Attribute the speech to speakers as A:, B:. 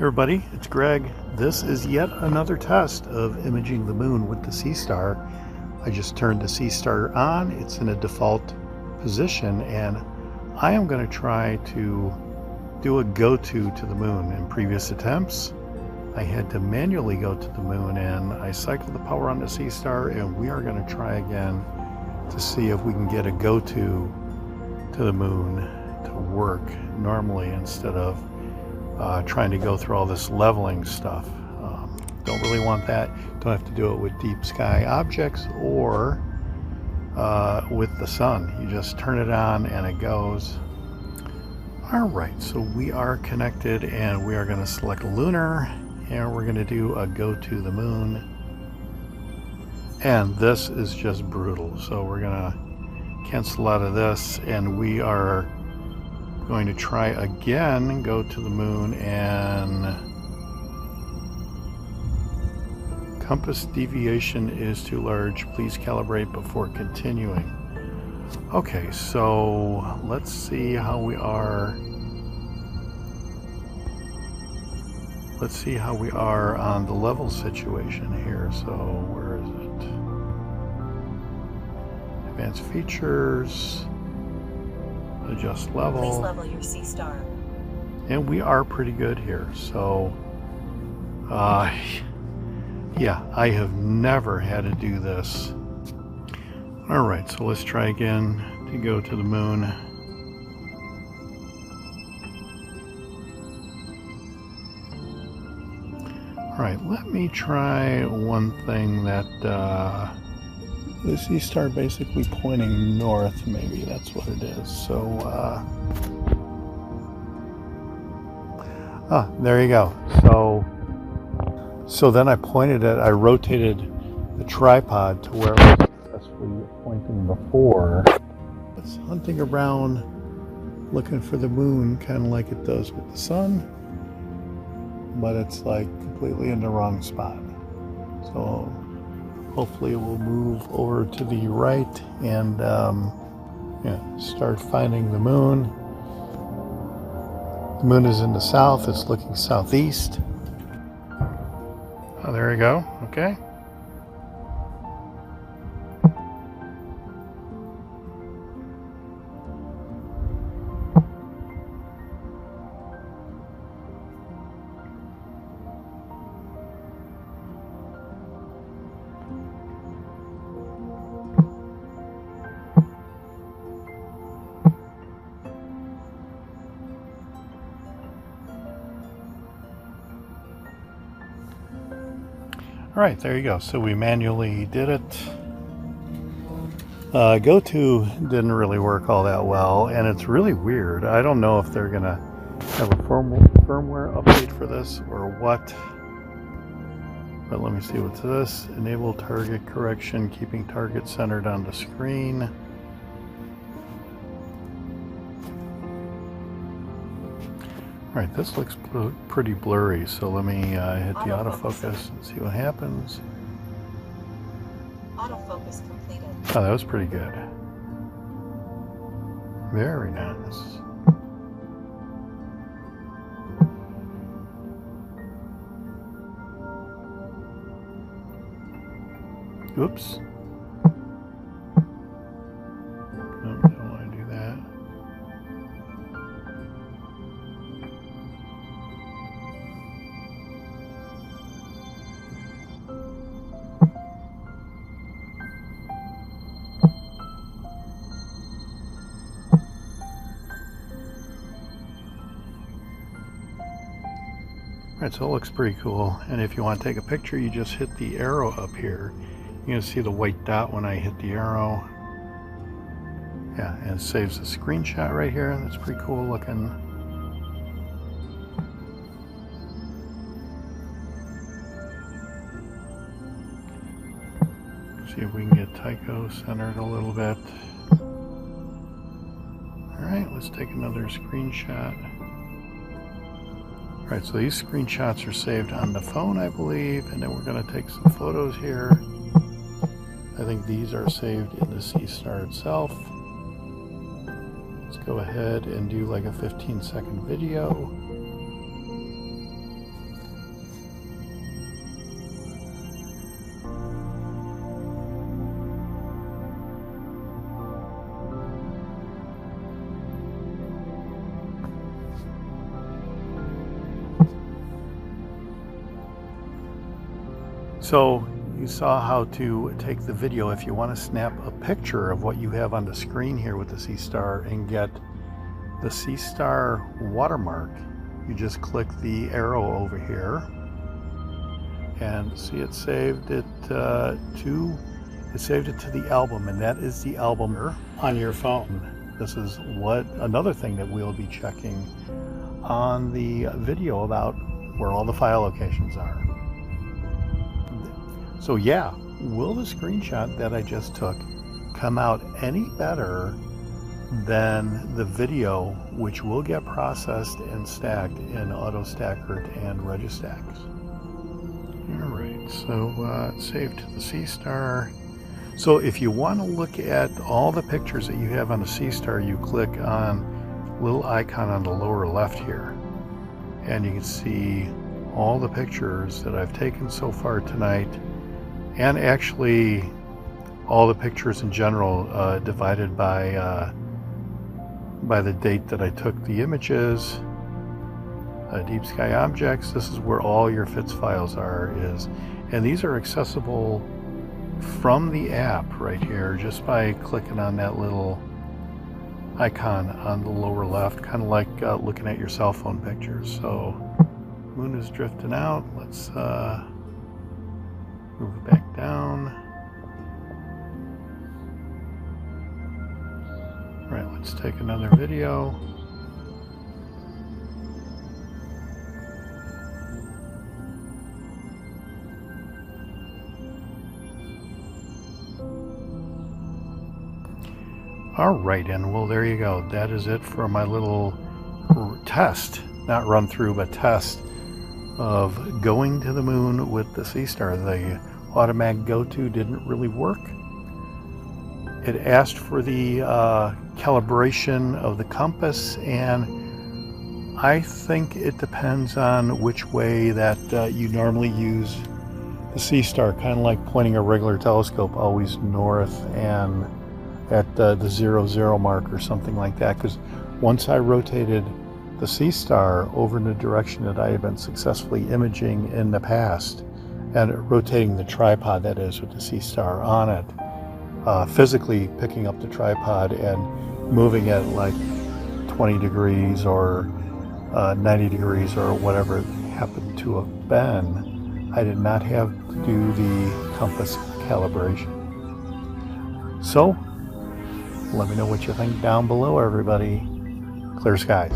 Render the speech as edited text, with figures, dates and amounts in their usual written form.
A: Everybody, it's Greg. This is yet another test of imaging the moon with the Seestar. I just turned the Seestar on. It's in a default position, and I am going to try to do a GoTo to the moon. In previous attempts, I had to manually go to the moon, and I cycled the power on the Seestar, and we are going to try again to see if we can get a GoTo to the moon to work normally instead of trying to go through all this leveling stuff. Don't really want that. Don't have to do it with deep sky objects or with the sun. You just turn it on and it goes. All right, so we are connected and we are going to select lunar and we're going to do a go to the moon. And this is just brutal. So we're going to cancel out of this and we are going to try again, go to the moon, and compass deviation is too large. Please calibrate before continuing. Okay, so let's see how we are. Let's see how we are on the level situation here. So where is it? Advanced features. Adjust level.
B: Please level your Seestar.
A: And we are pretty good here. So, yeah, I have never had to do this. All right, so let's try again to go to the moon. All right, let me try one thing that the Seestar basically pointing north, maybe that's what it is. So, there you go. So then I pointed it, I rotated the tripod to where it was successfully pointing before. It's hunting around, looking for the moon, kind of like it does with the sun, but it's like completely in the wrong spot. So hopefully it will move over to the right and start finding the moon. The moon is in the south. It's looking southeast. Oh, there we go. Okay. All right, there you go. So we manually did it. GoTo didn't really work all that well, and it's really weird. I don't know if they're gonna have a firmware update for this or what. But let me see what's this. Enable target correction, keeping target centered on the screen. All right, this looks pretty blurry, so let me hit the autofocus and see what happens.
B: Autofocus completed.
A: Oh, that was pretty good. Very nice. Oops. Nope, don't want to do that. Alright, so it looks pretty cool, and if you want to take a picture, you just hit the arrow up here. You're going to see the white dot when I hit the arrow. Yeah, and it saves a screenshot right here. That's pretty cool looking. See if we can get Tycho centered a little bit. Alright, let's take another screenshot. Alright, so these screenshots are saved on the phone, I believe, and then we're going to take some photos here. I think these are saved in the Seestar itself. Let's go ahead and do like a 15-second video. So you saw how to take the video. If you want to snap a picture of what you have on the screen here with the Seestar and get the Seestar watermark, you just click the arrow over here and see it saved it to the album, and that is the album on your phone. This is another thing that we'll be checking on the video about where all the file locations are. So yeah, will the screenshot that I just took come out any better than the video, which will get processed and stacked in AutoStacker and Registacks? All right, so save to the Seestar. So if you want to look at all the pictures that you have on the Seestar, you click on the little icon on the lower left here, and you can see all the pictures that I've taken so far tonight, and actually all the pictures in general, divided by the date that I took the images. Deep sky objects, this is where all your FITS files and these are accessible from the app right here just by clicking on that little icon on the lower left, kind of like looking at your cell phone pictures. So moon is drifting out. Let's move it back down. All right, let's take another video. All right, and well, there you go. That is it for my little test, not run through, but test of going to the moon with the Seestar. The automatic GoTo didn't really work. It asked for the calibration of the compass, and I think it depends on which way that you normally use the Seestar, kind of like pointing a regular telescope always north and at the 00 mark or something like that, because once I rotated the Seestar over in the direction that I had been successfully imaging in the past, and rotating the tripod, that is, with the Seestar on it, physically picking up the tripod and moving it like 20 degrees or 90 degrees or whatever it happened to have been, I did not have to do the compass calibration. So let me know what you think down below, everybody. Clear skies.